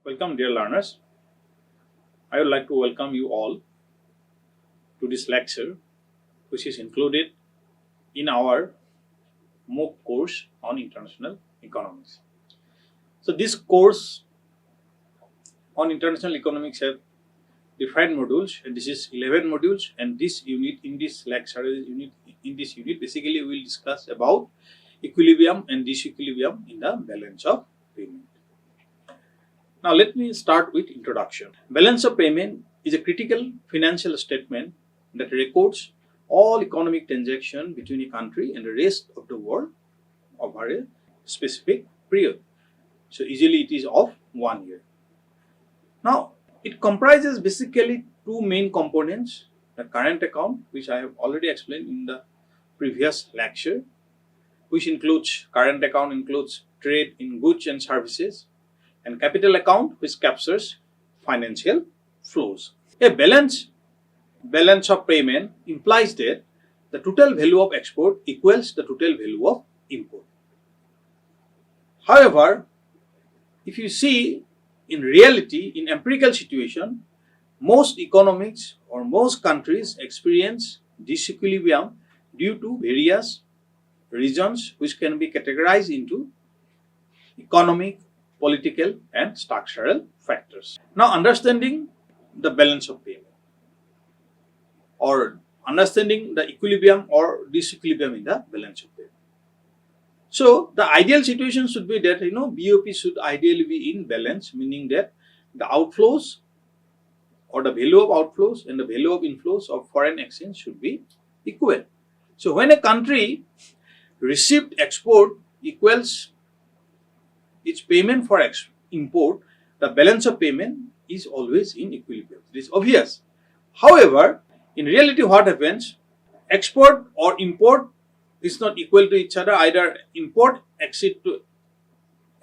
Welcome, dear learners. I would like to welcome you all to this lecture, which is included in our MOOC course on international economics. So, this course on international economics has different modules, and this is 11 modules. And this unit in this lecture, basically we will discuss about equilibrium and disequilibrium in the balance of payment. Now, let me start with introduction. Balance of payment is a critical financial statement that records all economic transactions between a country and the rest of the world over a specific period. So, usually it is of 1 year. Now, it comprises basically two main components: the current account, which I have already explained in the previous lecture, which includes current account includes trade in goods and services, and capital account, which captures financial flows. A balance of payment implies that the total value of export equals the total value of import. However, if you see in reality, in empirical situation, most economics or most countries experience disequilibrium due to various reasons which can be categorized into economic, political and structural factors. Now, understanding the balance of payment or understanding the equilibrium or disequilibrium in the balance of payment. So, the ideal situation should be that BoP should ideally be in balance, meaning that the outflows or the value of outflows and the value of inflows of foreign exchange should be equal. So, when a country received export equals its payment for import, the balance of payment is always in equilibrium. This is obvious. However, in reality, what happens? Export or import is not equal to each other. Either import exceed to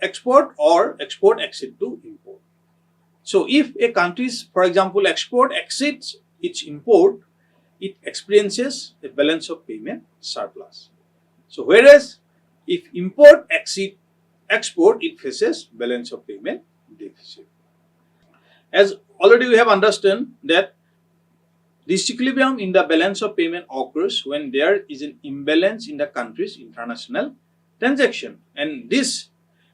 export or export exceed to import. So, if a country's, for example, export exceeds its import, it experiences a balance of payment surplus. So, whereas if import exceeds export, it faces balance of payment deficit. As already we have understood that disequilibrium in the balance of payment occurs when there is an imbalance in the country's international transaction, and this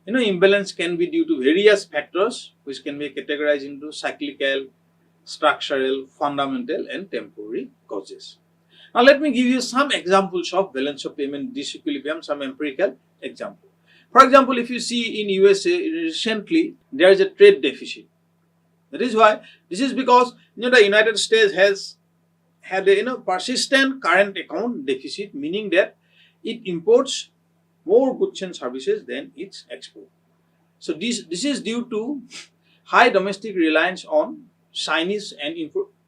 imbalance can be due to various factors which can be categorized into cyclical, structural, fundamental and temporary causes. Now, let me give you some examples of balance of payment disequilibrium, some empirical example. For example, if you see in USA recently, there is a trade deficit. That is why, this is because the United States has had a persistent current account deficit, meaning that it imports more goods and services than its export. So this is due to high domestic reliance on Chinese and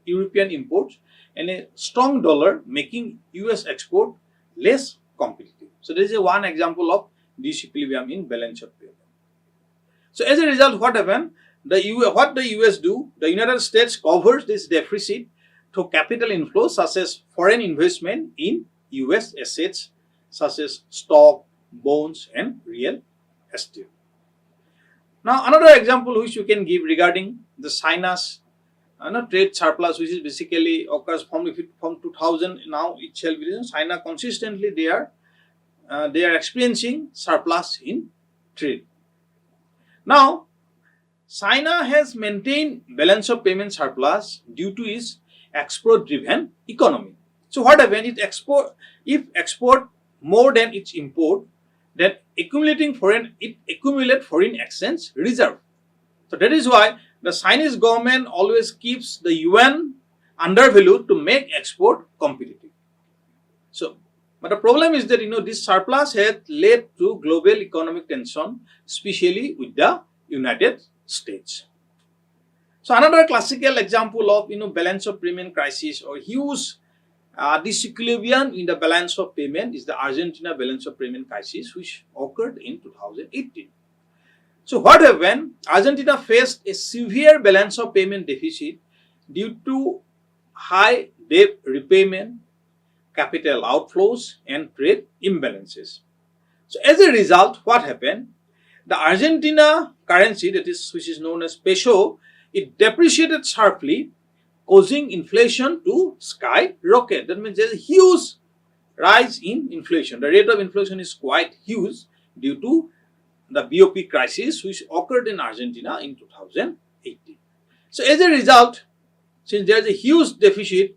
European imports and a strong dollar making US export less competitive. So this is one example of disequilibrium in balance of payment. So as a result, what happened? What the US do? The United States covers this deficit through capital inflows such as foreign investment in US assets such as stock, bonds and real estate. Now, another example which you can give regarding the China's trade surplus, which is basically occurs from 2000 now itself. China consistently they are experiencing surplus in trade. Now, China has maintained balance of payment surplus due to its export-driven economy. So, what happens? If export more than its import, then it accumulates foreign exchange reserve. So, that is why the Chinese government always keeps the yuan undervalued to make export competitive. So, but the problem is that this surplus has led to global economic tension, especially with the United States. So, another classical example of balance of payment crisis or huge disequilibrium in the balance of payment is the Argentina balance of payment crisis, which occurred in 2018. So, what happened? Argentina faced a severe balance of payment deficit due to high debt repayment, capital outflows and trade imbalances. So, as a result, what happened? the Argentina currency, that is, which is known as peso, it depreciated sharply, causing inflation to skyrocket. That means there's a huge rise in inflation. The rate of inflation is quite huge due to the BoP crisis which occurred in Argentina in 2018. So as a result, since there is a huge deficit,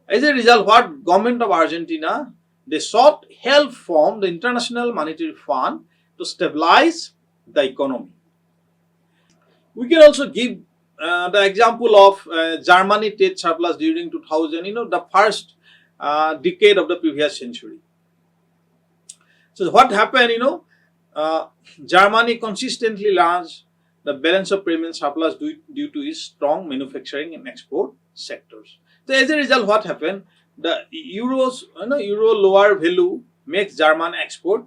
as a result, what government of Argentina, they sought help from the International Monetary Fund to stabilize the economy. We can also give the example of Germany trade surplus during 2000, the first decade of the previous century. So what happened, Germany consistently launched the balance of payment surplus due to its strong manufacturing and export sectors. So as a result, what happened? The euro lower value makes German export,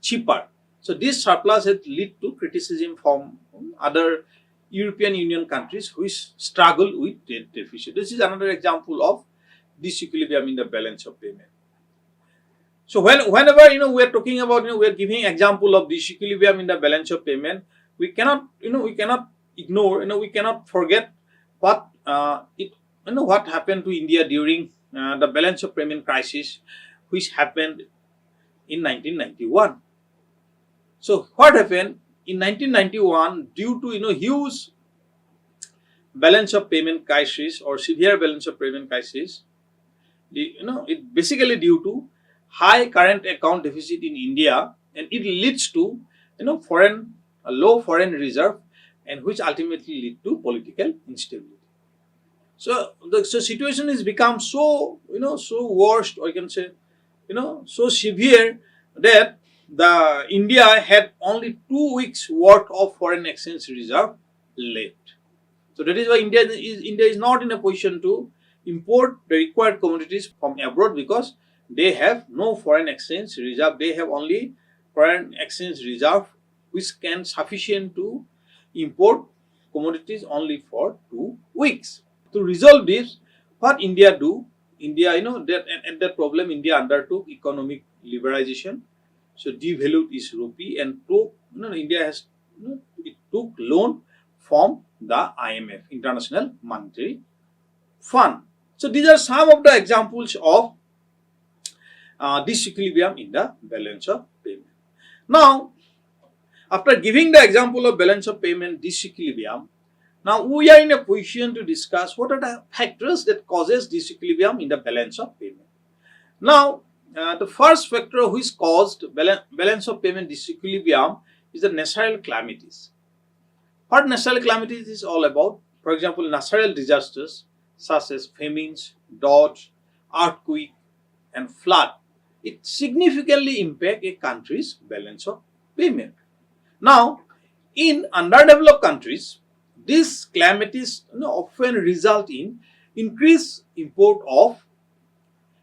cheaper. So this surplus has led to criticism from other European Union countries which struggle with trade deficit. This is another example of disequilibrium in the balance of payment. So whenever we are talking about we are giving example of disequilibrium in the balance of payment, we cannot ignore we cannot forget what what happened to India during the balance of payment crisis which happened in 1991. So what happened in 1991 due to huge balance of payment crisis or severe balance of payment crisis, it basically due to high current account deficit in India, and it leads to low foreign reserve, and which ultimately lead to political instability. So the situation has become so so worst, or you can say so severe that the India had only 2 weeks worth of foreign exchange reserve left. So that is why India is not in a position to import the required commodities from abroad, because they have no foreign exchange reserve. They have only foreign exchange reserve which can sufficient to import commodities only for 2 weeks. To resolve this, what India do? India, that problem, India undertook economic liberalization. So devalued its rupee and took, India has, it took loan from the IMF, International Monetary Fund. So these are some of the examples of disequilibrium in the balance of payment. Now, after giving the example of balance of payment disequilibrium, now we are in a position to discuss what are the factors that causes disequilibrium in the balance of payment. Now, the first factor which caused balance of payment disequilibrium is the natural calamities. What natural calamities is all about? For example, natural disasters such as famines, drought, earthquake, and flood. It significantly impact a country's balance of payment. Now, in underdeveloped countries, these calamities often result in increased import of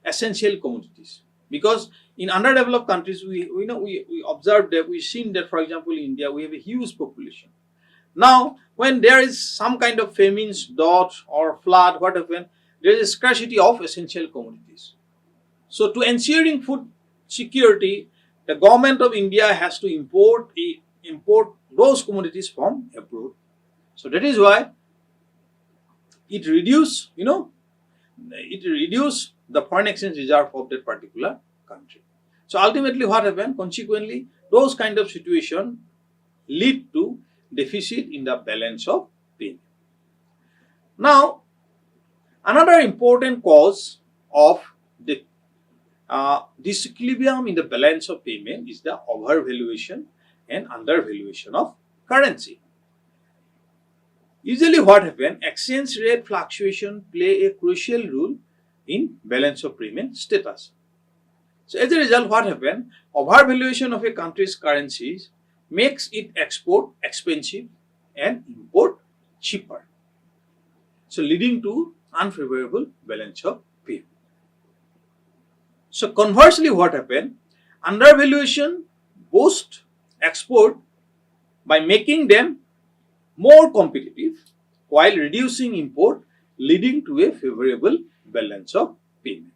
essential commodities, because in underdeveloped countries we observed that we've seen that, for example, in India we have a huge population. Now when there is some kind of famines, drought or flood, what happens? There is a scarcity of essential commodities. So to ensuring food security, the government of India has to import those commodities from abroad. So that is why it reduce the foreign exchange reserve of that particular country. So ultimately what happened? Consequently, those kind of situation lead to deficit in the balance of payment. Now, another important cause of the disequilibrium in the balance of payment is the overvaluation and undervaluation of currency. Usually what happens? Exchange rate fluctuation play a crucial role in balance of payment status. So as a result, what happens? Overvaluation of a country's currencies makes it export expensive and import cheaper. So leading to unfavorable balance of payment. So conversely, what happens? Undervaluation boosts export by making them more competitive while reducing import, leading to a favorable balance of payment.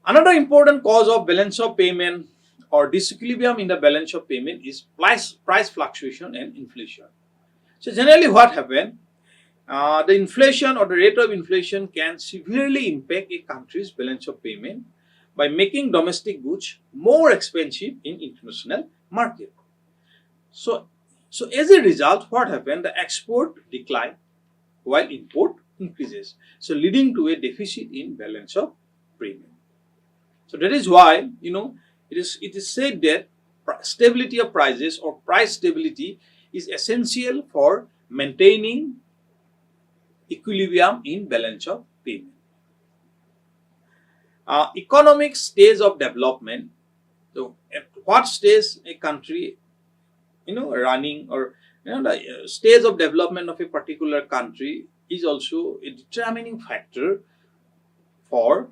Another important cause of balance of payment or disequilibrium in the balance of payment is price fluctuation and inflation. So generally what happens, the inflation or the rate of inflation can severely impact a country's balance of payment by making domestic goods more expensive in international market. So, so as a result, what happened? The export decline while import increases. So leading to a deficit in balance of payment. So that is why it is said that stability of prices or price stability is essential for maintaining equilibrium in balance of payment. Economic stage of development. So at what stage a country running, or the stage of development of a particular country is also a determining factor for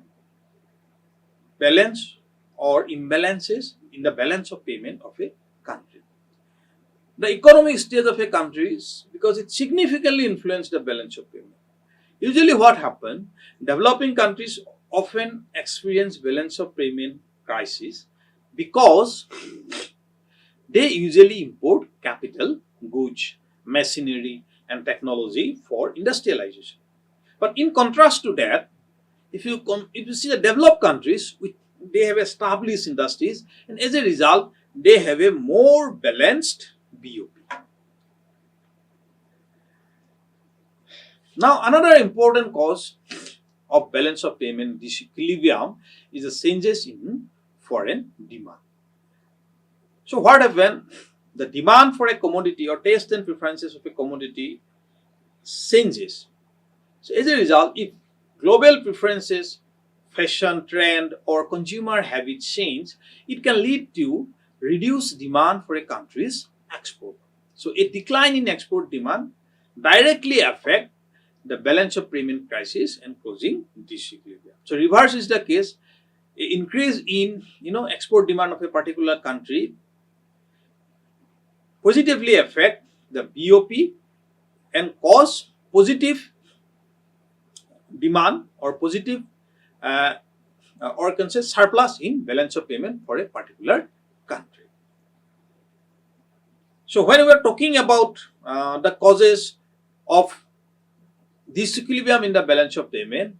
balance or imbalances in the balance of payment of a country. The economic state of a country is because it significantly influences the balance of payment. Usually what happens, developing countries often experience balance of payment crisis because they usually import capital, goods, machinery and technology for industrialization. But in contrast to that, if you see the developed countries, they have established industries, and as a result, they have a more balanced BoP. Now, another important cause of balance of payment disequilibrium is the changes in foreign demand. So, what happens? The demand for a commodity or taste and preferences of a commodity changes. So, as a result, if global preferences, fashion trend or consumer habits change, it can lead to reduced demand for a country's export. So a decline in export demand directly affect the balance of payment crisis and causing disequilibrium. So reverse is the case. A increase in export demand of a particular country positively affect the BoP and cause positive demand or positive or can say surplus in balance of payment for a particular country. So when we are talking about the causes of disequilibrium in the balance of payment,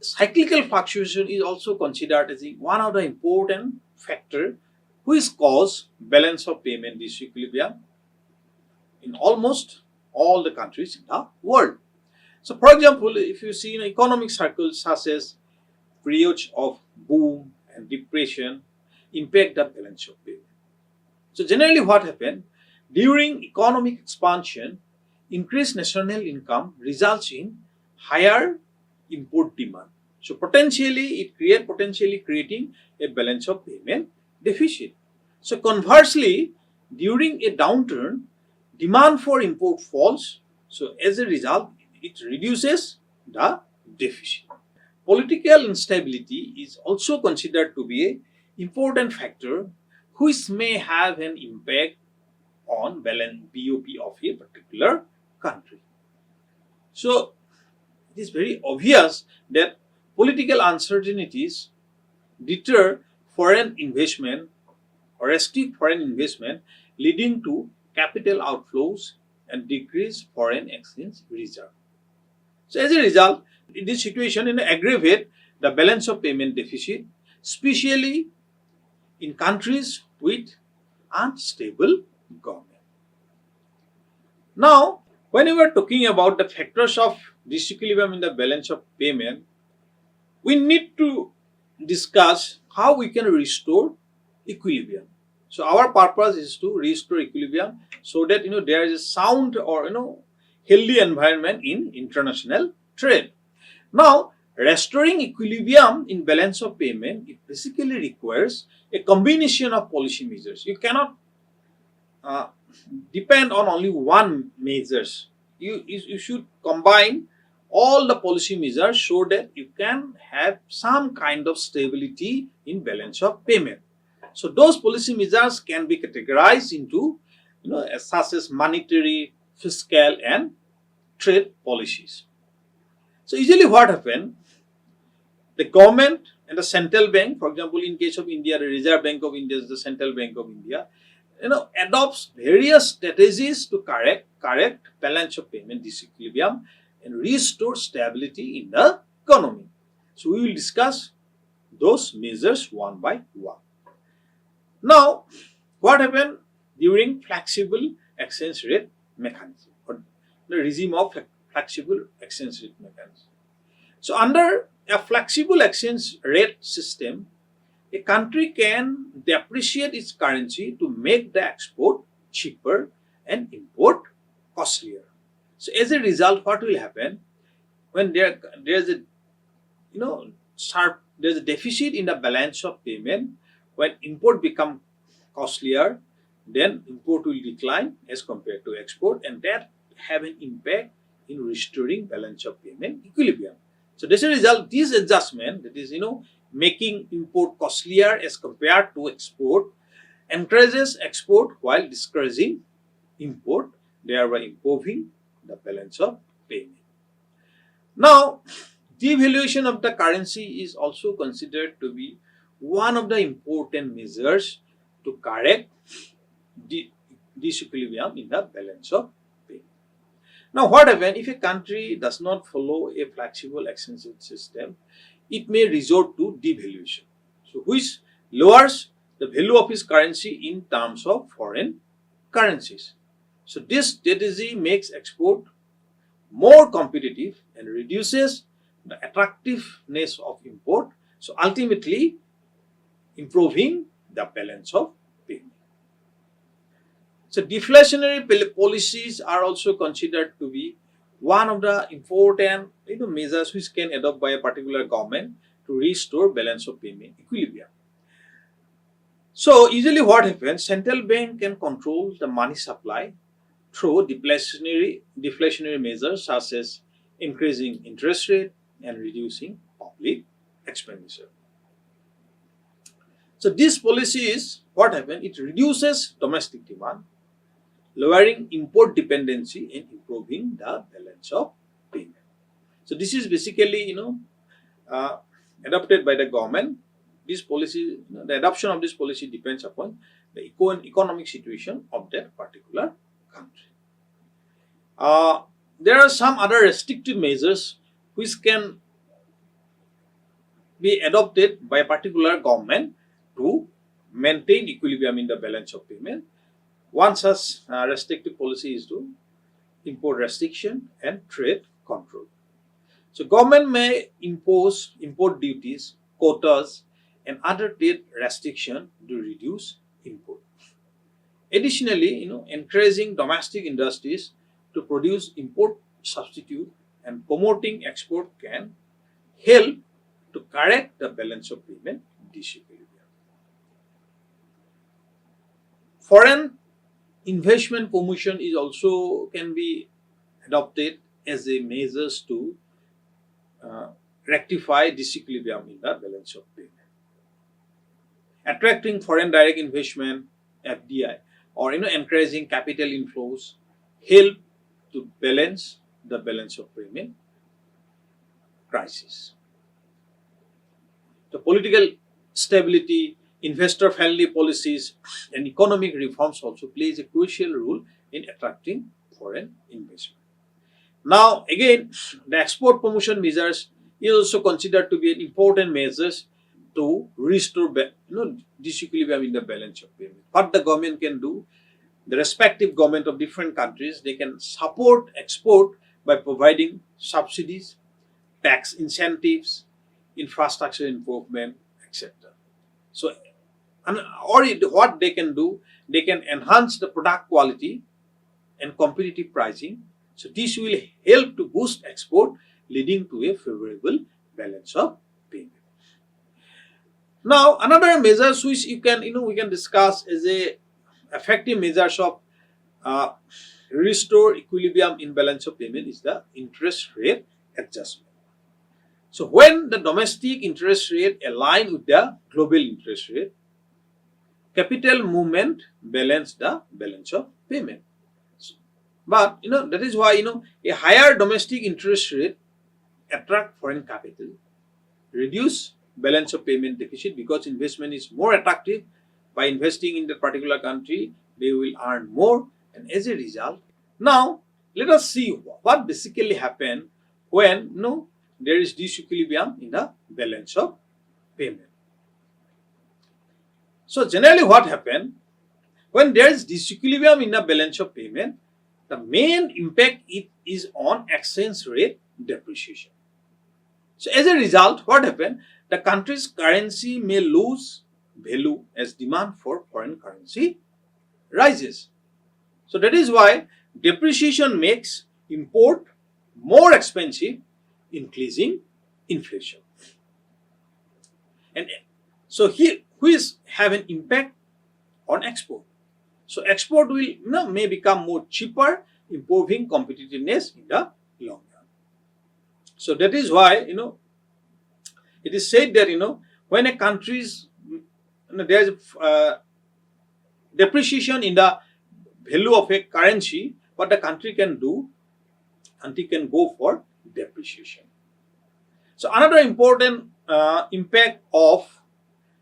cyclical fluctuation is also considered as one of the important factor which cause balance of payment disequilibrium in almost all the countries in the world. So, for example, if you see in economic cycles such as periods of boom and depression impact the balance of payment. So, generally what happens during economic expansion, increased national income results in higher import demand. So, potentially creating a balance of payment deficit. So, conversely, during a downturn, demand for import falls. So, as a result, it reduces the deficit. Political instability is also considered to be an important factor which may have an impact on balance BoP of a particular country. So, it is very obvious that political uncertainties deter foreign investment or restrict foreign investment, leading to capital outflows and decreased foreign exchange reserve. So as a result, in this situation, aggravate the balance of payment deficit, especially in countries with unstable government. Now, when we are talking about the factors of disequilibrium in the balance of payment, we need to discuss how we can restore equilibrium. So our purpose is to restore equilibrium so that there is a sound or healthy environment in international trade. Now, restoring equilibrium in balance of payment, it basically requires a combination of policy measures. You cannot depend on only one measures. You should combine all the policy measures so that you can have some kind of stability in balance of payment. So those policy measures can be categorized into such as monetary, fiscal and trade policies. So usually what happens, the government And the central bank, for example, in case of India, the Reserve Bank of India is the central bank of India, adopts various strategies to correct balance of payment disequilibrium and restore stability in the economy. So we will discuss those measures one by one. Now, what happened during flexible exchange rate mechanism or the regime of flexible exchange rate mechanism? So under a flexible exchange rate system, a country can depreciate its currency to make the export cheaper and import costlier. So as a result, what will happen when there's a there's a deficit in the balance of payment? When import become costlier, then import will decline as compared to export, and that have an impact in restoring balance of payment equilibrium. So as a result, this adjustment, that is making import costlier as compared to export, encourages export while discouraging import, thereby improving the balance of payment. Now, devaluation of the currency is also considered to be one of the important measures to correct the disequilibrium in the balance of payment. Now, what happens if a country does not follow a flexible exchange rate system? It may resort to devaluation, so which lowers the value of its currency in terms of foreign currencies. So this strategy makes export more competitive and reduces the attractiveness of import, so ultimately improving the balance of payment. So deflationary policies are also considered to be one of the important measures which can adopt by a particular government to restore balance of payment equilibrium. So usually what happens, central bank can control the money supply through deflationary measures such as increasing interest rate and reducing public expenditure. So this policy is what happens, it reduces domestic demand, lowering import dependency and improving the balance of payment. So this is basically adopted by the government. This policy, the adoption of this policy depends upon the economic situation of that particular country. There are some other restrictive measures which can be adopted by a particular government to maintain equilibrium in the balance of payment. One such restrictive policy is to import restriction and trade control. So government may impose import duties, quotas, and other trade restriction to reduce import. Additionally, encouraging domestic industries to produce import substitute and promoting export can help to correct the balance of payment disequilibrium. Foreign investment promotion is also can be adopted as a measures to rectify disequilibrium in the balance of payment. Attracting foreign direct investment (FDI) or encouraging capital inflows help to balance the balance of payment crisis. The political stability, investor-friendly policies, and economic reforms also plays a crucial role in attracting foreign investment. Now, again, the export promotion measures is also considered to be an important measures to restore disequilibrium in the balance of payment. What the government can do, the respective government of different countries, they can support export by providing subsidies, tax incentives, infrastructure improvement, etc. So, what they can do, they can enhance the product quality and competitive pricing. So this will help to boost export, leading to a favorable balance of payment. Now, another measures which we can discuss as a effective measures of restore equilibrium in balance of payment is the interest rate adjustment. So when the domestic interest rate align with the global interest rate, capital movement balance the balance of payment. But that is why a higher domestic interest rate attract foreign capital, reduce balance of payment deficit because investment is more attractive. By investing in that particular country, they will earn more, and as a result, now let us see what basically happen when there is disequilibrium in the balance of payment. So generally what happen when there is disequilibrium in the balance of payment, the main impact is on exchange rate depreciation. So as a result, what happens? The country's currency may lose value as demand for foreign currency rises. So that is why depreciation makes import more expensive, increasing inflation. And so here, which have an impact on export. So export will may become more cheaper, improving competitiveness in the long run. So that is why it is said that when a country's there is depreciation in the value of a currency, what the country can do, country can go for depreciation. So another important impact of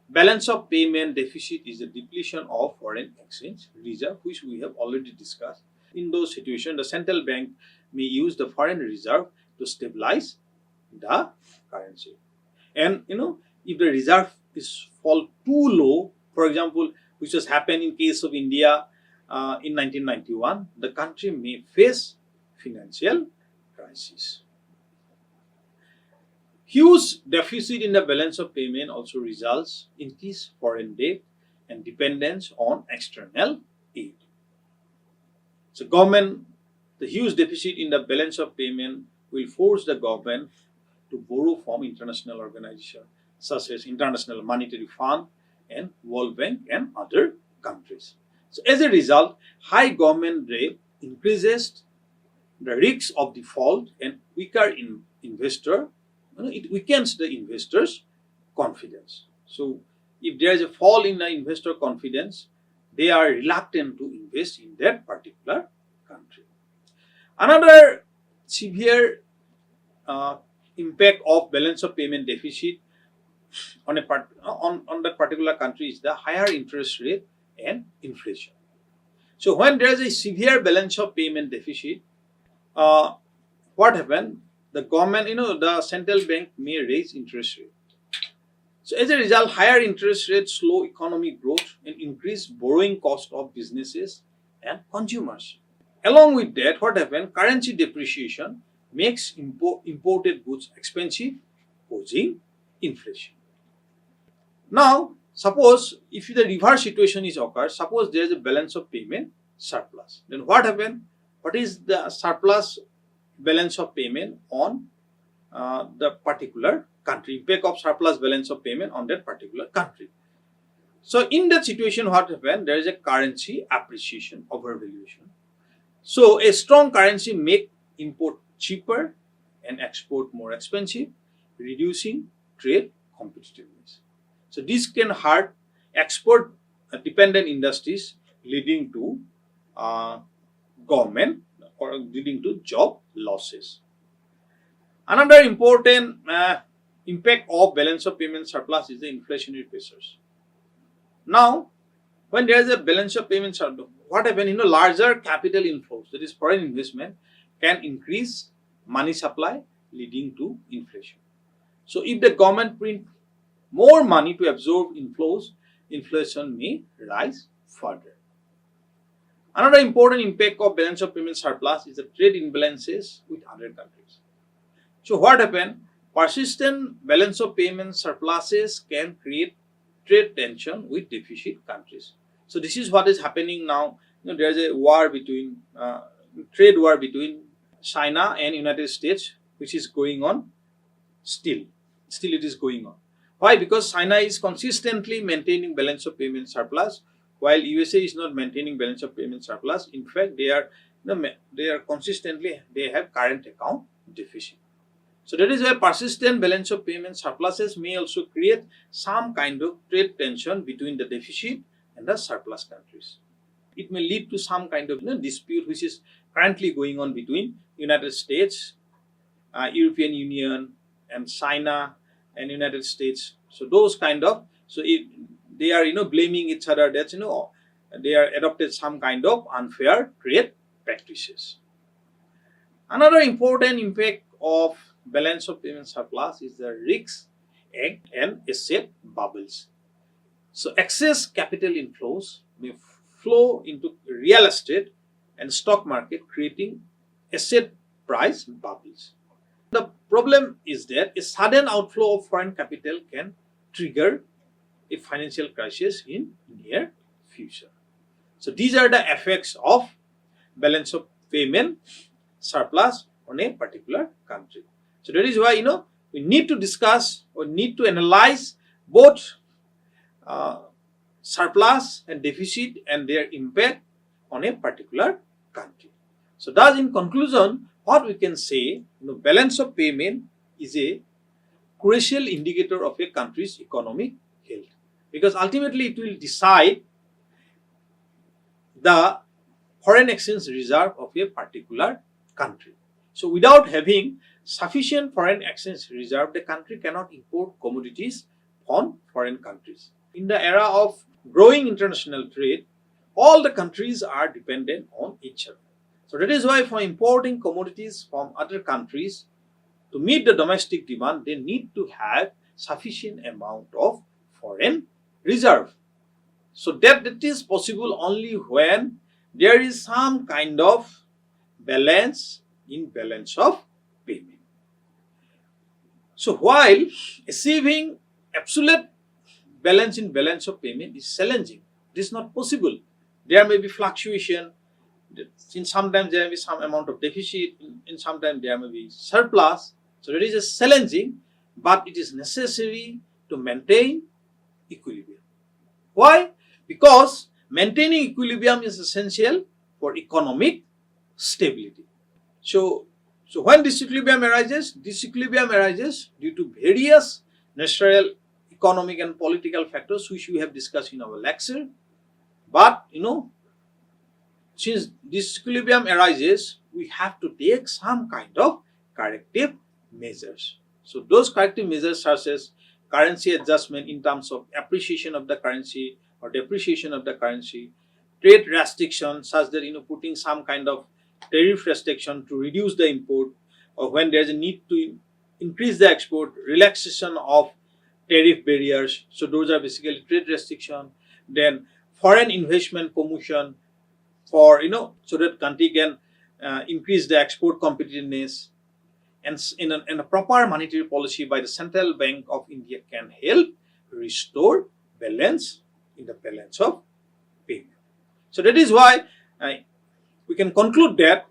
balance of payment deficit is the depletion of foreign exchange reserve, which we have already discussed. In those situations, the central bank may use the foreign reserve to stabilize the currency. And if the reserve is fall too low, for example, which has happened in case of India in 1991, the country may face financial crisis. Huge deficit in the balance of payment also results in increased foreign debt and dependence on external aid. So the huge deficit in the balance of payment will force the government to borrow from international organizations such as International Monetary Fund and World Bank and other countries. So as a result, high government debt increases the risk of default and weaker investor. It weakens the investors' confidence. So if there is a fall in the investor confidence, they are reluctant to invest in that particular country. Another severe impact of balance of payment deficit on that particular country is the higher interest rate and inflation. So when there is a severe balance of payment deficit, what happens? The government, the central bank may raise interest rate. So as a result, higher interest rates slow economic growth and increase borrowing cost of businesses and consumers. Along with that, what happens? Currency depreciation makes imported goods expensive, causing inflation. Now, suppose if the reverse situation is occurs, suppose there is a balance of payment surplus. Then what happens? What is the surplus balance of payment on the particular country, impact of surplus balance of payment on that particular country. So in that situation, what happens? There is a currency appreciation, overvaluation. So a strong currency make import cheaper and export more expensive, reducing trade competitiveness. So this can hurt export dependent industries, leading to government or leading to job losses. Another important impact of balance of payment surplus is the inflationary pressures. Now, when there is a balance of payment surplus, what happens? Larger capital inflows, that is foreign investment, can increase money supply, leading to inflation. So if the government print more money to absorb inflows, inflation may rise further. Another important impact of balance of payment surplus is the trade imbalances with other countries. So what happens? Persistent balance of payment surpluses can create trade tension with deficit countries. So this is what is happening now. There is a war between trade war between China and United States, which is going on still. Still it is going on. Why? Because China is consistently maintaining balance of payment surplus, while USA is not maintaining balance of payment surplus. In fact, they are consistently, they have current account deficit. So that is why persistent balance of payment surpluses may also create some kind of trade tension between the deficit and the surplus countries. It may lead to some kind of dispute which is currently going on between United States, European Union and China and United States. So those kind of, so they are blaming each other that they are adopted some kind of unfair trade practices. Another important impact of balance of payment surplus is the risk and asset bubbles. So excess capital inflows may flow into real estate and stock market, creating asset price bubbles. The problem is that a sudden outflow of foreign capital can trigger a financial crisis in near future. So these are the effects of balance of payment surplus on a particular country. So that is why we need to discuss or need to analyze both surplus and deficit and their impact on a particular country. So thus in conclusion, what we can say, balance of payment is a crucial indicator of a country's economic health, because ultimately it will decide the foreign exchange reserve of a particular country. So without having sufficient foreign exchange reserve, the country cannot import commodities from foreign countries. In the era of growing international trade, all the countries are dependent on each other. So that is why for importing commodities from other countries, to meet the domestic demand, they need to have sufficient amount of foreign reserve. So that is possible only when there is some kind of balance in balance of payment. So while achieving absolute balance in balance of payment is challenging, it is not possible. There may be fluctuation. In sometimes there may be some amount of deficit, in sometimes there may be surplus. So it is challenging, but it is necessary to maintain equilibrium. Why? Because maintaining equilibrium is essential for economic stability. So when disequilibrium arises due to various natural, economic and political factors which we have discussed in our lecture. But since disequilibrium arises, we have to take some kind of corrective measures. So those corrective measures such as currency adjustment in terms of appreciation of the currency or depreciation of the currency, trade restriction such that putting some kind of tariff restriction to reduce the import, or when there is a need to increase the export, relaxation of tariff barriers. So those are basically trade restriction. Then foreign investment promotion for so that country can increase the export competitiveness, and in a proper monetary policy by the Central Bank of India can help restore balance in the balance of payment. So that is why we can conclude that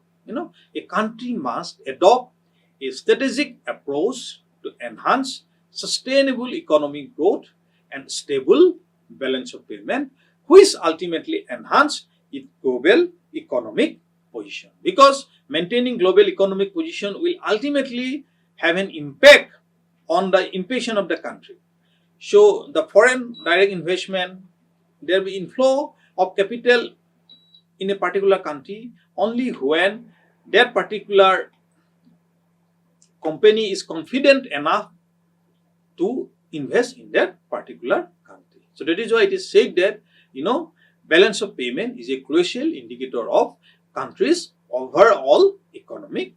a country must adopt a strategic approach to enhance sustainable economic growth and stable balance of payment, which ultimately enhance its global economic position. Because maintaining global economic position will ultimately have an impact on the inflation of the country. So the foreign direct investment, there will be inflow of capital in a particular country only when that particular company is confident enough to invest in that particular country. So that is why it is said that balance of payment is a crucial indicator of country's overall economic